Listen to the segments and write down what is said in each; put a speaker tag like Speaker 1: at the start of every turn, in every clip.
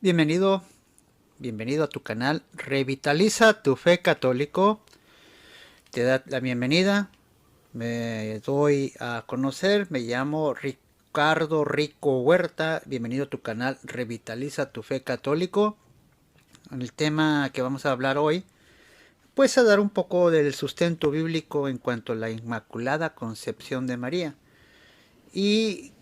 Speaker 1: Bienvenido, bienvenido a tu canal Revitaliza tu Fe Católico. Te da la bienvenida. Me doy a conocer. Me llamo Ricardo Rico Huerta. Bienvenido a tu canal Revitaliza tu Fe Católico. En el tema que vamos a hablar hoy, pues a dar un poco del sustento bíblico en cuanto a la Inmaculada Concepción de María. Y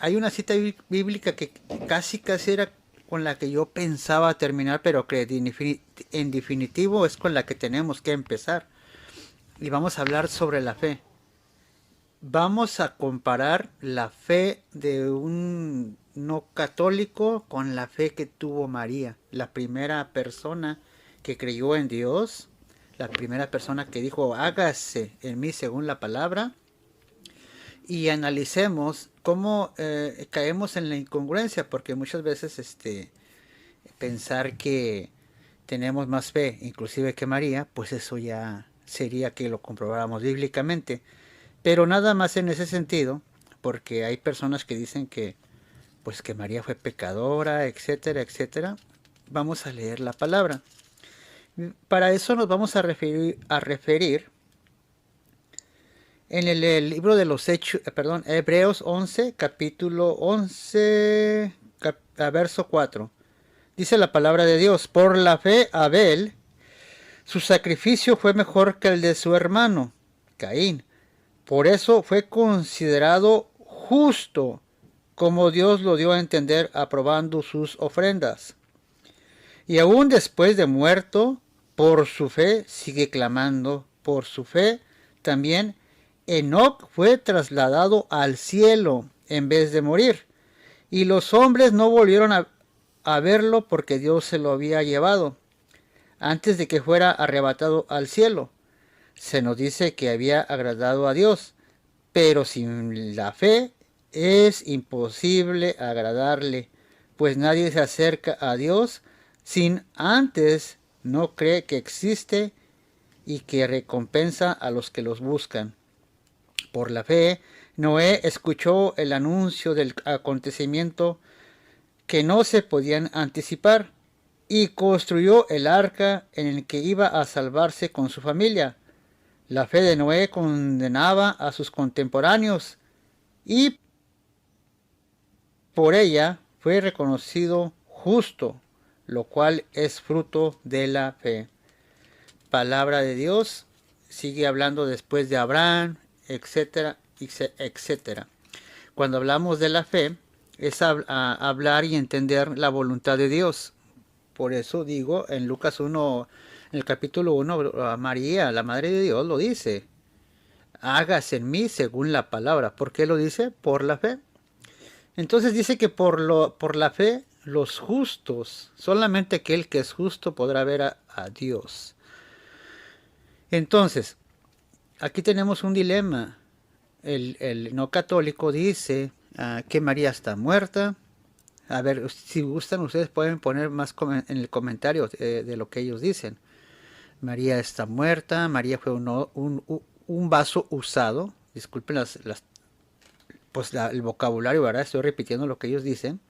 Speaker 1: hay una cita bíblica que casi era con la que yo pensaba terminar, pero que en definitivo es con la que tenemos que empezar. Y vamos a hablar sobre la fe. Vamos a comparar la fe de un no católico con la fe que tuvo María, la primera persona que creyó en Dios, la primera persona que dijo hágase en mí según la palabra. Y analicemos cómo caemos en la incongruencia, porque muchas veces pensar que tenemos más fe inclusive que María, pues eso ya sería que lo comprobáramos bíblicamente. Pero nada más en ese sentido, porque hay personas que dicen que pues que María fue pecadora, etcétera, etcétera. Vamos a leer la palabra. Para eso nos vamos a referir en el libro de los Hechos, Hebreos 11, capítulo 11, verso 4. Dice la palabra de Dios: por la fe Abel, su sacrificio fue mejor que el de su hermano, Caín. Por eso fue considerado justo, como Dios lo dio a entender aprobando sus ofrendas. Y aún después de muerto, por su fe sigue clamando. Por su fe también Enoc fue trasladado al cielo en vez de morir, y los hombres no volvieron a verlo porque Dios se lo había llevado antes de que fuera arrebatado al cielo. Se nos dice que había agradado a Dios, pero sin la fe es imposible agradarle, pues nadie se acerca a Dios sin antes no cree que existe y que recompensa a los que los buscan. Por la fe, Noé escuchó el anuncio del acontecimiento que no se podían anticipar y construyó el arca en el que iba a salvarse con su familia. La fe de Noé condenaba a sus contemporáneos y por ella fue reconocido justo, lo cual es fruto de la fe. Palabra de Dios. Sigue hablando después de Abraham, etcétera, etcétera. Cuando hablamos de la fe, es hablar y entender la voluntad de Dios. Por eso digo, en Lucas 1, en el capítulo 1, María, la Madre de Dios, lo dice: hágase en mí según la palabra. ¿Por qué lo dice? Por la fe. Entonces dice que por la fe, los justos, solamente aquel que es justo podrá ver a Dios. Entonces, aquí tenemos un dilema. El no católico dice que María está muerta. A ver, si gustan, ustedes pueden poner más en el comentario de lo que ellos dicen. María está muerta. María fue un vaso usado. Disculpen el vocabulario, ¿verdad? Estoy repitiendo lo que ellos dicen.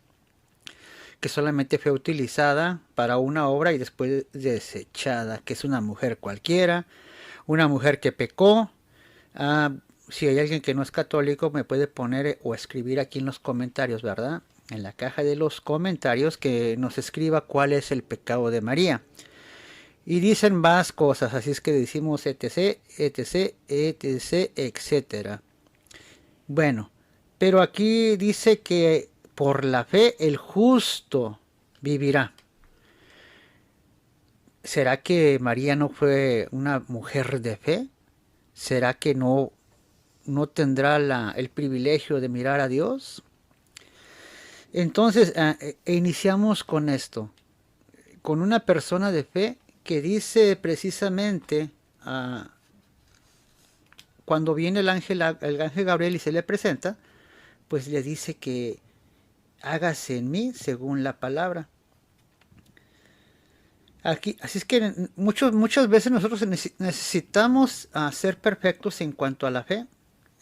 Speaker 1: Que solamente fue utilizada para una obra y después desechada. Que es una mujer cualquiera. Una mujer que pecó. Si hay alguien que no es católico, me puede poner o escribir aquí en los comentarios, ¿verdad? En la caja de los comentarios, que nos escriba cuál es el pecado de María. Y dicen más cosas, así es que decimos etc, etc, etc, etcétera. Bueno, pero aquí dice que por la fe el justo vivirá. ¿Será que María no fue una mujer de fe? ¿Será que no tendrá el privilegio de mirar a Dios? Entonces, iniciamos con esto, con una persona de fe que dice precisamente, cuando viene el ángel Gabriel y se le presenta, pues le dice que hágase en mí según la palabra. Aquí, así es que muchas veces nosotros necesitamos ser perfectos en cuanto a la fe,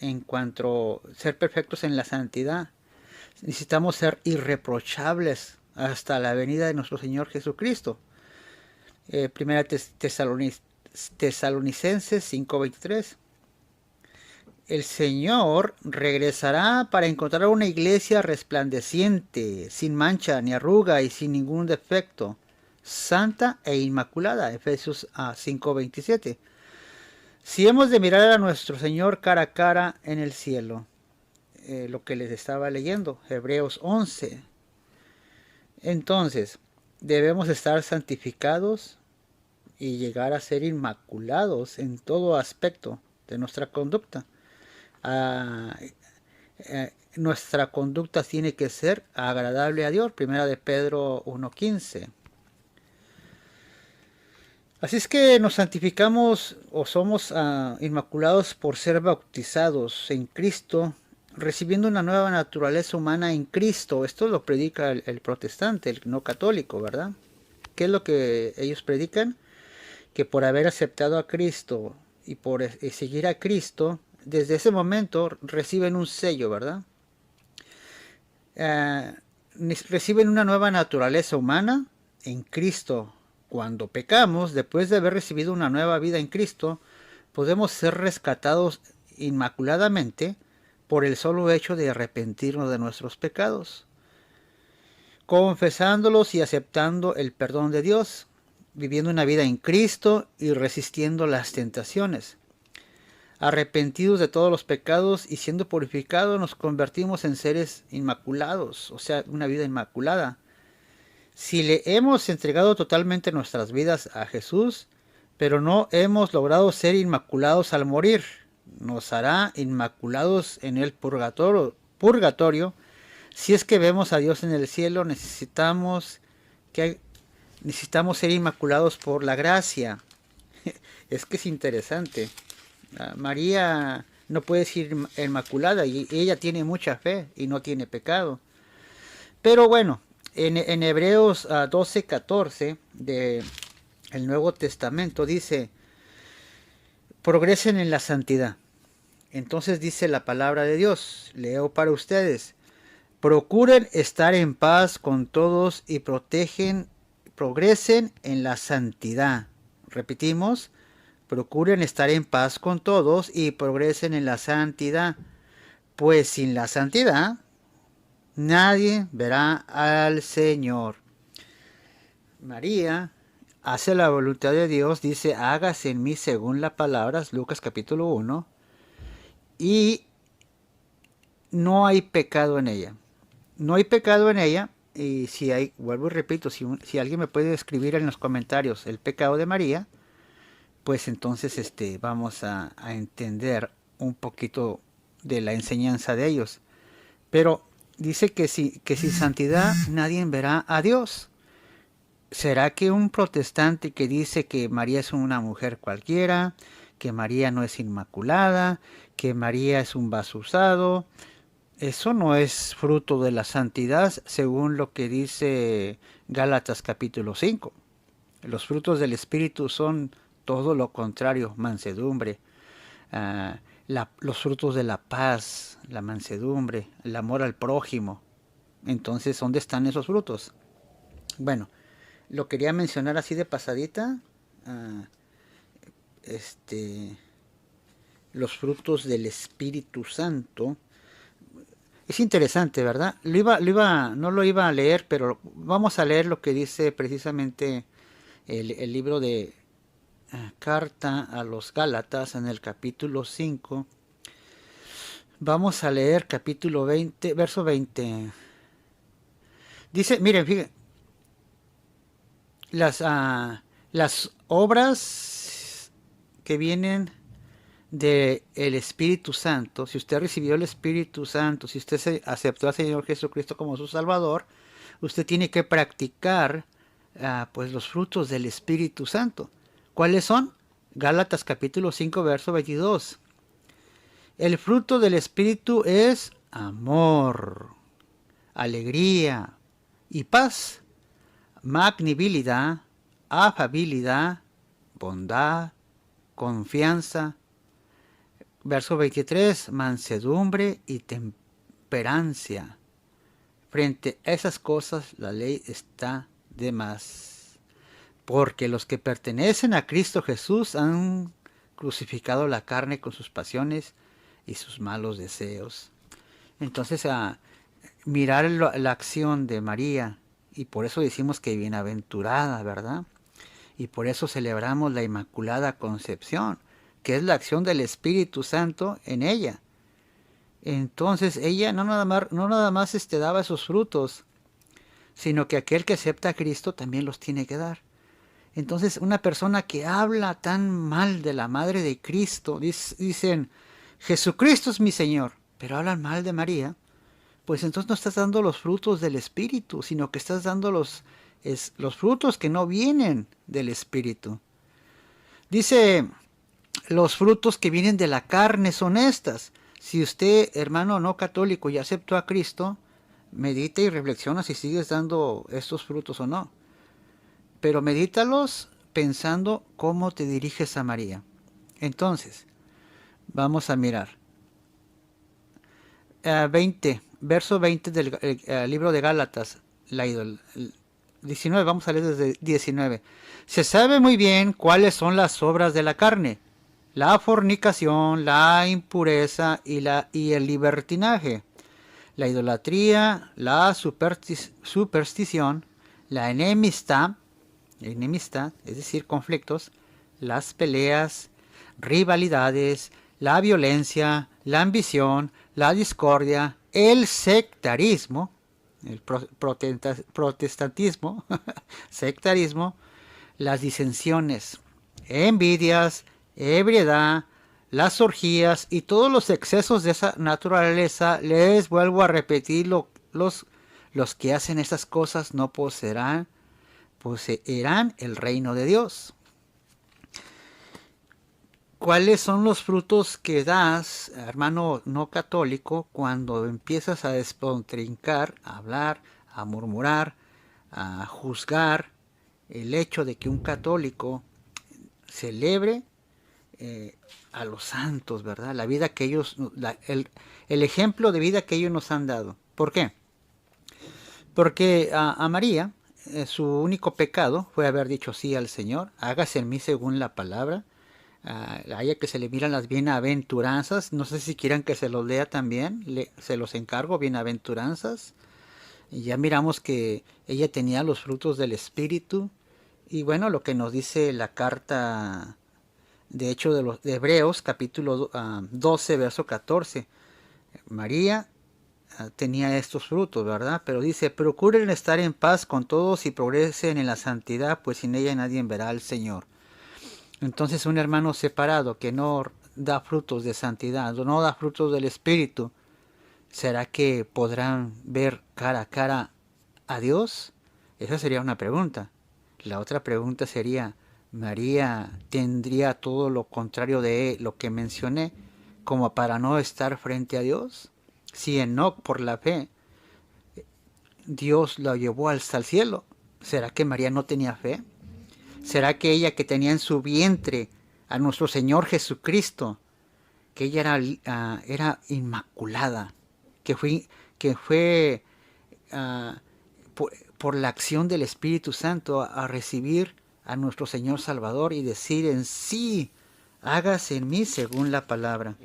Speaker 1: en cuanto a ser perfectos en la santidad. Necesitamos ser irreprochables hasta la venida de nuestro Señor Jesucristo. Primera Tesalonicenses 5:23. El Señor regresará para encontrar una iglesia resplandeciente, sin mancha ni arruga y sin ningún defecto, santa e inmaculada. Efesios 5:27. Si hemos de mirar a nuestro Señor cara a cara en el cielo, lo que les estaba leyendo, Hebreos 11. Entonces, debemos estar santificados y llegar a ser inmaculados en todo aspecto de nuestra conducta. Nuestra conducta tiene que ser agradable a Dios. Primera de Pedro 1:15. Así es que nos santificamos o somos inmaculados por ser bautizados en Cristo, recibiendo una nueva naturaleza humana en Cristo. Esto lo predica el protestante, el no católico, ¿verdad? ¿Qué es lo que ellos predican? Que por haber aceptado a Cristo y por seguir a Cristo, desde ese momento reciben un sello, ¿verdad? Reciben una nueva naturaleza humana en Cristo. Cuando pecamos, después de haber recibido una nueva vida en Cristo, podemos ser rescatados inmaculadamente por el solo hecho de arrepentirnos de nuestros pecados, confesándolos y aceptando el perdón de Dios, viviendo una vida en Cristo y resistiendo las tentaciones. Arrepentidos de todos los pecados y siendo purificados, nos convertimos en seres inmaculados, o sea, una vida inmaculada. Si le hemos entregado totalmente nuestras vidas a Jesús, pero no hemos logrado ser inmaculados al morir, nos hará inmaculados en el purgatorio. Si es que vemos a Dios en el cielo, necesitamos ser inmaculados por la gracia. Es que es interesante. María no puede ser inmaculada y ella tiene mucha fe y no tiene pecado. Pero bueno, en Hebreos 12:14 del Nuevo Testamento dice: progresen en la santidad. Entonces dice la palabra de Dios, leo para ustedes: procuren estar en paz con todos y progresen en la santidad. Repetimos: procuren estar en paz con todos y progresen en la santidad, pues sin la santidad nadie verá al Señor. María hace la voluntad de Dios, dice: hágase en mí según las palabras, Lucas capítulo 1, y no hay pecado en ella. No hay pecado en ella, y si hay, vuelvo y repito, si alguien me puede escribir en los comentarios el pecado de María, pues entonces vamos a entender un poquito de la enseñanza de ellos. Pero dice que sin santidad nadie verá a Dios. ¿Será que un protestante que dice que María es una mujer cualquiera, que María no es inmaculada, que María es un vaso usado, eso no es fruto de la santidad según lo que dice Gálatas capítulo 5? Los frutos del Espíritu son todo lo contrario: mansedumbre, los frutos de la paz, la mansedumbre, el amor al prójimo. Entonces, ¿dónde están esos frutos? Bueno, lo quería mencionar así de pasadita. Los frutos del Espíritu Santo. Es interesante, ¿verdad? No lo iba a leer, pero vamos a leer lo que dice precisamente el libro de Carta a los Gálatas en el capítulo 5. Vamos a leer capítulo 20, verso 20. Dice, miren, fíjense, las obras que vienen del Espíritu Santo, si usted recibió el Espíritu Santo, si usted aceptó al Señor Jesucristo como su Salvador, usted tiene que practicar pues los frutos del Espíritu Santo. ¿Cuáles son? Gálatas capítulo 5, verso 22. El fruto del Espíritu es amor, alegría y paz, magnanimidad, afabilidad, bondad, confianza. Verso 23, mansedumbre y temperancia. frente a esas cosas la ley está de más. Porque los que pertenecen a Cristo Jesús han crucificado la carne con sus pasiones y sus malos deseos. Entonces, a mirar la acción de María, y por eso decimos que bienaventurada, ¿verdad? Y por eso celebramos la Inmaculada Concepción, que es la acción del Espíritu Santo en ella. Entonces ella no nada más daba esos frutos, sino que aquel que acepta a Cristo también los tiene que dar. Entonces una persona que habla tan mal de la Madre de Cristo, dicen, Jesucristo es mi Señor, pero hablan mal de María, pues entonces no estás dando los frutos del Espíritu, sino que estás dando los frutos que no vienen del Espíritu. Dice, los frutos que vienen de la carne son estas. Si usted, hermano no católico, ya aceptó a Cristo, medita y reflexiona si sigues dando estos frutos o no. Pero medítalos pensando cómo te diriges a María. Entonces, vamos a mirar. Verso 20 del libro de Gálatas, 19, vamos a leer desde 19. Se sabe muy bien cuáles son las obras de la carne: la fornicación, la impureza y el libertinaje, la idolatría, la superstición, la enemistad, es decir, conflictos, las peleas, rivalidades, la violencia, la ambición, la discordia, el sectarismo, el protestantismo, sectarismo, las disensiones, envidias, ebriedad, las orgías y todos los excesos de esa naturaleza. Les vuelvo a repetir, los que hacen estas cosas no poseerán el reino de Dios. ¿Cuáles son los frutos que das, hermano no católico, cuando empiezas a despontrincar, a hablar, a murmurar, a juzgar el hecho de que un católico celebre a los santos, ¿verdad? La vida que ellos, el ejemplo de vida que ellos nos han dado. ¿Por qué? Porque a María, su único pecado fue haber dicho sí al Señor, hágase en mí según la palabra. A ella que se le miran las bienaventuranzas, no sé si quieran que se los lea también, se los encargo, bienaventuranzas. Y ya miramos que ella tenía los frutos del Espíritu. Y bueno, lo que nos dice la carta, de hecho, de Hebreos, capítulo 12, verso 14. María tenía estos frutos, ¿verdad? Pero dice, procuren estar en paz con todos y progresen en la santidad, pues sin ella nadie verá al Señor. Entonces un hermano separado que no da frutos de santidad, no da frutos del Espíritu, ¿será que podrán ver cara a cara a Dios? Esa sería una pregunta. La otra pregunta sería, ¿María tendría todo lo contrario de lo que mencioné como para no estar frente a Dios? Si Enoc, por la fe, Dios la llevó al cielo, ¿será que María no tenía fe? ¿Será que ella, que tenía en su vientre a nuestro Señor Jesucristo, que ella era inmaculada, que fue por la acción del Espíritu Santo a recibir a nuestro Señor Salvador y decir en sí, hágase en mí según la palabra?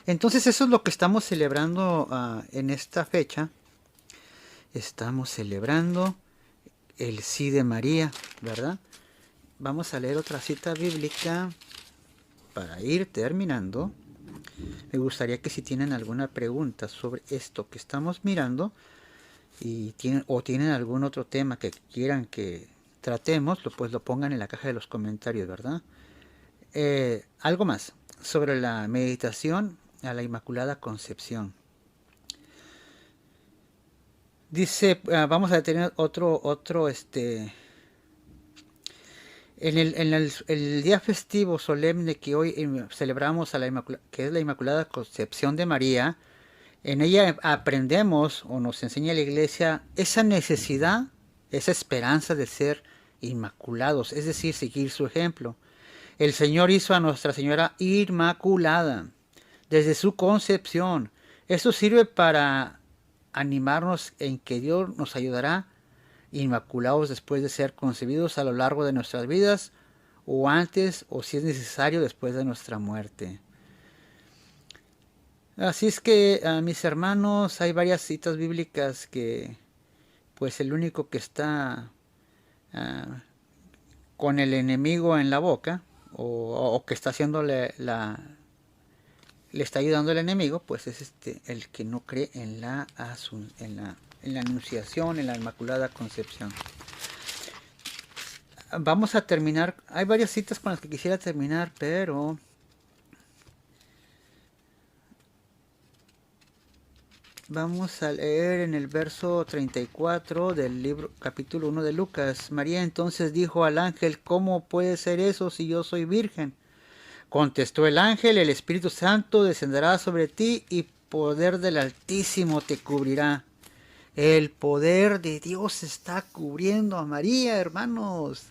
Speaker 1: Entonces eso es lo que estamos celebrando en esta fecha. Estamos celebrando el sí de María, ¿verdad? Vamos a leer otra cita bíblica para ir terminando. Me gustaría que si tienen alguna pregunta sobre esto que estamos mirando y tienen algún otro tema que quieran que tratemos, pues lo pongan en la caja de los comentarios, ¿verdad? Algo más sobre la meditación a la Inmaculada Concepción. Dice, vamos a tener otro en el día festivo solemne que hoy celebramos que es la Inmaculada Concepción de María. En ella aprendemos, o nos enseña la Iglesia, esa necesidad, esa esperanza de ser inmaculados, es decir, seguir su ejemplo. El Señor hizo a Nuestra Señora Inmaculada desde su concepción. Eso sirve para animarnos en que Dios nos ayudará inmaculados después de ser concebidos a lo largo de nuestras vidas, o antes, o si es necesario, después de nuestra muerte. Así es que, mis hermanos, hay varias citas bíblicas que, pues el único que está ah, con el enemigo en la boca, o que está haciéndole le está ayudando el enemigo, pues es el que no cree en la anunciación, en la Inmaculada Concepción. Vamos a terminar. Hay varias citas con las que quisiera terminar, pero vamos a leer en el verso 34 del libro, capítulo 1 de Lucas. María entonces dijo al ángel: ¿cómo puede ser eso si yo soy virgen? Contestó el ángel: el Espíritu Santo descenderá sobre ti y poder del Altísimo te cubrirá. El poder de Dios está cubriendo a María, hermanos.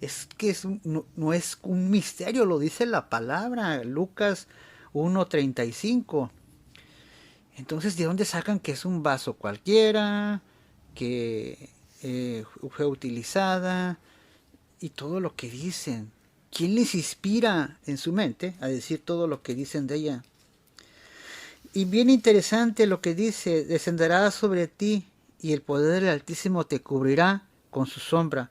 Speaker 1: Es que no es un misterio, lo dice la palabra, Lucas 1:35. Entonces, ¿de dónde sacan que es un vaso cualquiera, que fue utilizada y todo lo que dicen? ¿Quién les inspira en su mente a decir todo lo que dicen de ella? Y bien interesante lo que dice: descenderá sobre ti y el poder del Altísimo te cubrirá con su sombra.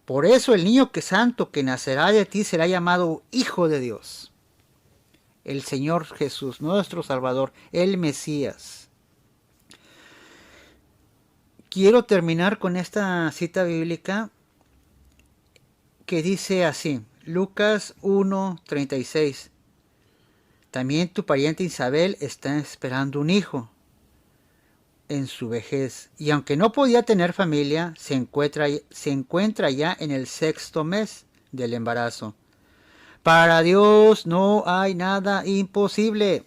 Speaker 1: Por eso el niño santo que nacerá de ti será llamado Hijo de Dios. El Señor Jesús, nuestro Salvador, el Mesías. Quiero terminar con esta cita bíblica que dice así, Lucas 1:36. También tu pariente Isabel está esperando un hijo en su vejez, y aunque no podía tener familia, se encuentra ya en el 6º mes del embarazo. Para Dios no hay nada imposible.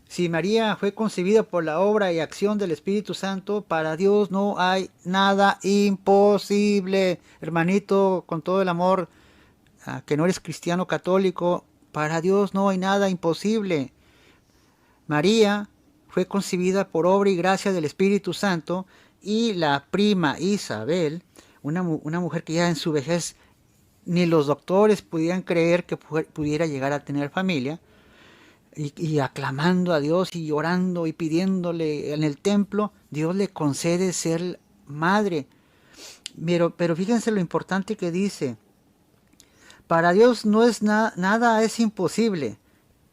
Speaker 1: Si María fue concebida por la obra y acción del Espíritu Santo, para Dios no hay nada imposible. Hermanito, con todo el amor, que no eres cristiano católico, para Dios no hay nada imposible. María fue concebida por obra y gracia del Espíritu Santo, y la prima Isabel, una mujer que ya en su vejez ni los doctores podían creer que pudiera llegar a tener familia, y aclamando a Dios y orando y pidiéndole en el templo, Dios le concede ser madre. Pero fíjense lo importante que dice: para Dios no es nada es imposible.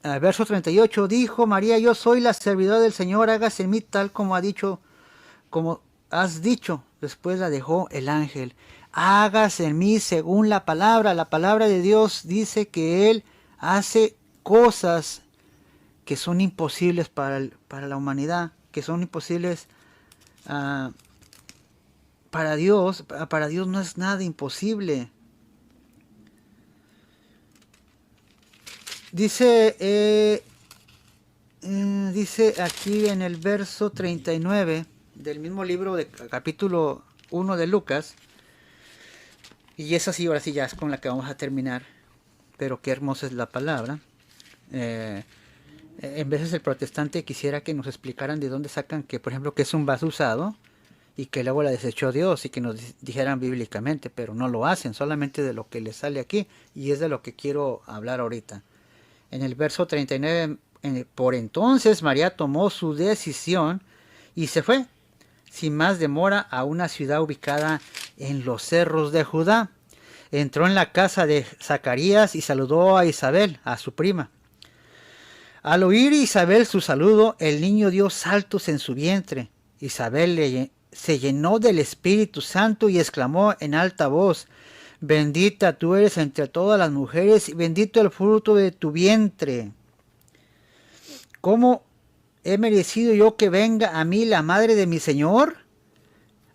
Speaker 1: Verso 38, dijo María: yo soy la servidora del Señor, hágase en mí tal como has dicho. Después la dejó el ángel. Hágase en mí según la palabra. La palabra de Dios dice que Él hace cosas que son imposibles para la humanidad, que son imposibles para Dios. Para Dios no es nada imposible. Dice aquí en el verso 39 del mismo libro de capítulo 1 de Lucas, y esa sí, ahora sí ya es con la que vamos a terminar, pero qué hermosa es la palabra. En veces el protestante quisiera que nos explicaran de dónde sacan que, por ejemplo, que es un vaso usado y que luego la desechó Dios, y que nos dijeran bíblicamente, pero no lo hacen, solamente de lo que les sale aquí, y es de lo que quiero hablar ahorita. En el verso 39, por entonces María tomó su decisión y se fue, sin más demora, a una ciudad ubicada en los cerros de Judá. Entró en la casa de Zacarías y saludó a Isabel, a su prima. Al oír Isabel su saludo, el niño dio saltos en su vientre. Isabel se llenó del Espíritu Santo y exclamó en alta voz: bendita tú eres entre todas las mujeres y bendito el fruto de tu vientre. ¿Cómo he merecido yo que venga a mí la madre de mi Señor?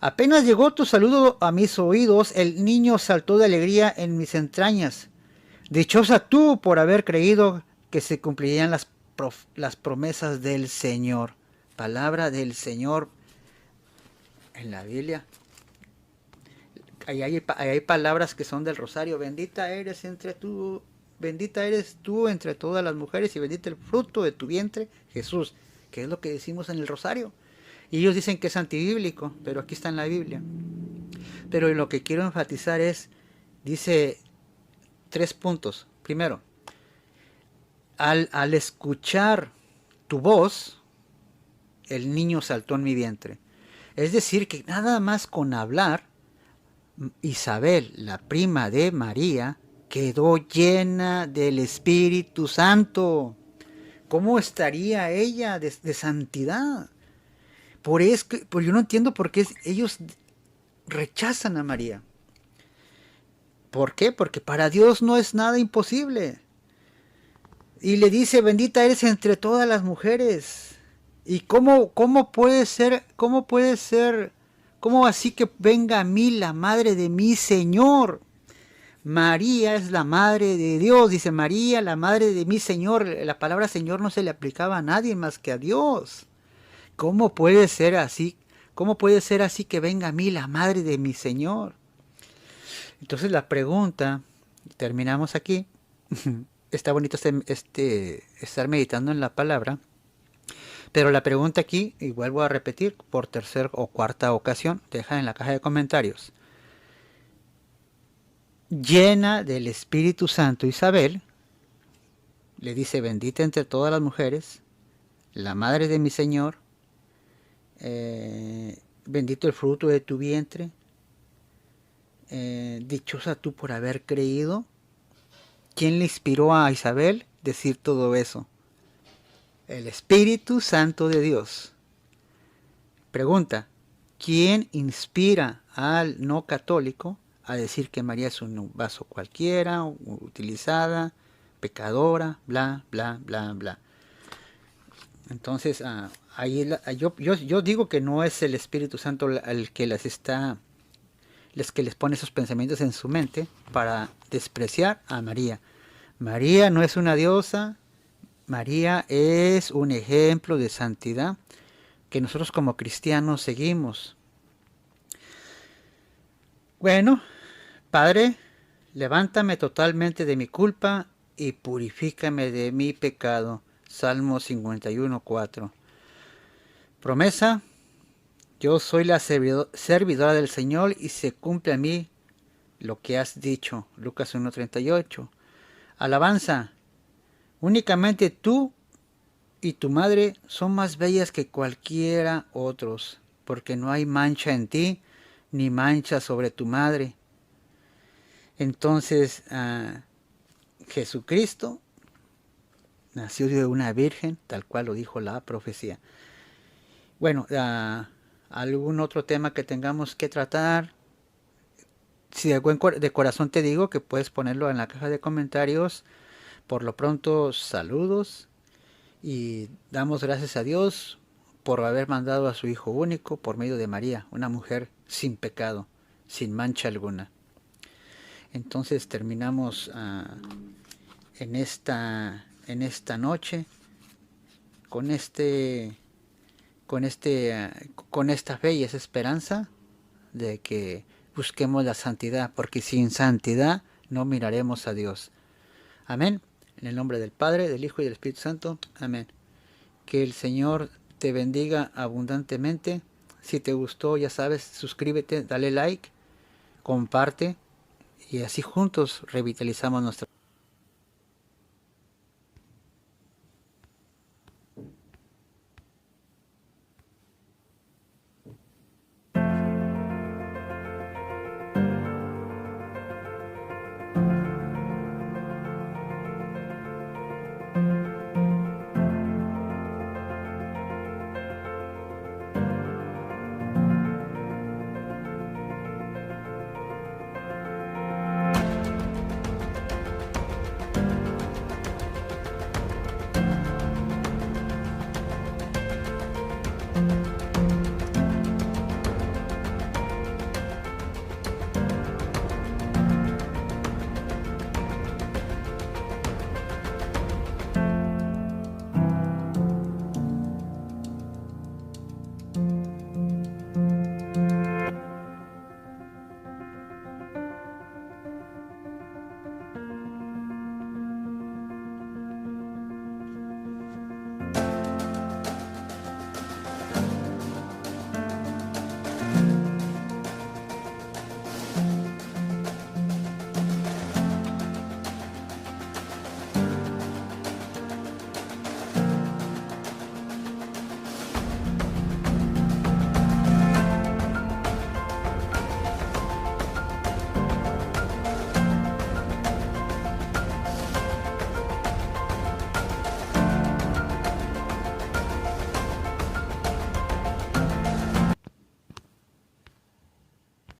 Speaker 1: Apenas llegó tu saludo a mis oídos, el niño saltó de alegría en mis entrañas. Dichosa tú por haber creído que se cumplirían las promesas del Señor. Palabra del Señor en la Biblia. Ahí hay palabras que son del rosario. Bendita eres tú entre todas las mujeres, y bendito el fruto de tu vientre, Jesús, que es lo que decimos en el rosario. Y ellos dicen que es antibíblico, pero aquí está en la Biblia. Pero lo que quiero enfatizar es, dice 3 puntos. Primero, al escuchar tu voz, el niño saltó en mi vientre. Es decir, que nada más con hablar, Isabel, la prima de María, quedó llena del Espíritu Santo. ¿Cómo estaría ella de santidad? Por yo no entiendo por qué ellos rechazan a María. ¿Por qué? Porque para Dios no es nada imposible. Y le dice, bendita eres entre todas las mujeres. ¿Y cómo puede ser, cómo así que venga a mí la madre de mi Señor? María es la madre de Dios, dice María, la madre de mi Señor. La palabra Señor no se le aplicaba a nadie más que a Dios. ¿Cómo puede ser así? ¿Cómo puede ser así que venga a mí la madre de mi Señor? Entonces la pregunta, terminamos aquí. Está bonito estar meditando en la palabra. Pero la pregunta aquí, y vuelvo a repetir por tercera o cuarta ocasión, deja en la caja de comentarios. Llena del Espíritu Santo Isabel, le dice, bendita entre todas las mujeres, la madre de mi Señor, bendito el fruto de tu vientre, dichosa tú por haber creído. ¿Quién le inspiró a Isabel decir todo eso? El Espíritu Santo de Dios. Pregunta, ¿quién inspira al no católico a decir que María es un vaso cualquiera, utilizada, pecadora, bla, bla, bla, bla? Entonces, yo digo que no es el Espíritu Santo el que les pone esos pensamientos en su mente para despreciar a María. María no es una diosa, María es un ejemplo de santidad que nosotros como cristianos seguimos. Bueno, Padre, levántame totalmente de mi culpa y purifícame de mi pecado. Salmo 51:4. Promesa, yo soy la servidora del Señor y se cumple a mí lo que has dicho. Lucas 1:38. Alabanza, únicamente tú y tu madre son más bellas que cualquiera otros, porque no hay mancha en ti, ni mancha sobre tu madre. Entonces, Jesucristo nació de una virgen, tal cual lo dijo la profecía. Bueno, algún otro tema que tengamos que tratar. Si de corazón te digo que puedes ponerlo en la caja de comentarios. Por lo pronto, saludos y damos gracias a Dios por haber mandado a su Hijo único por medio de María, una mujer sin pecado, sin mancha alguna. Entonces terminamos en esta noche con esta fe y esa esperanza de que busquemos la santidad, porque sin santidad no miraremos a Dios. Amén. En el nombre del Padre, del Hijo y del Espíritu Santo. Amén. Que el Señor te bendiga abundantemente. Si te gustó, ya sabes, suscríbete, dale like, comparte y así juntos revitalizamos nuestra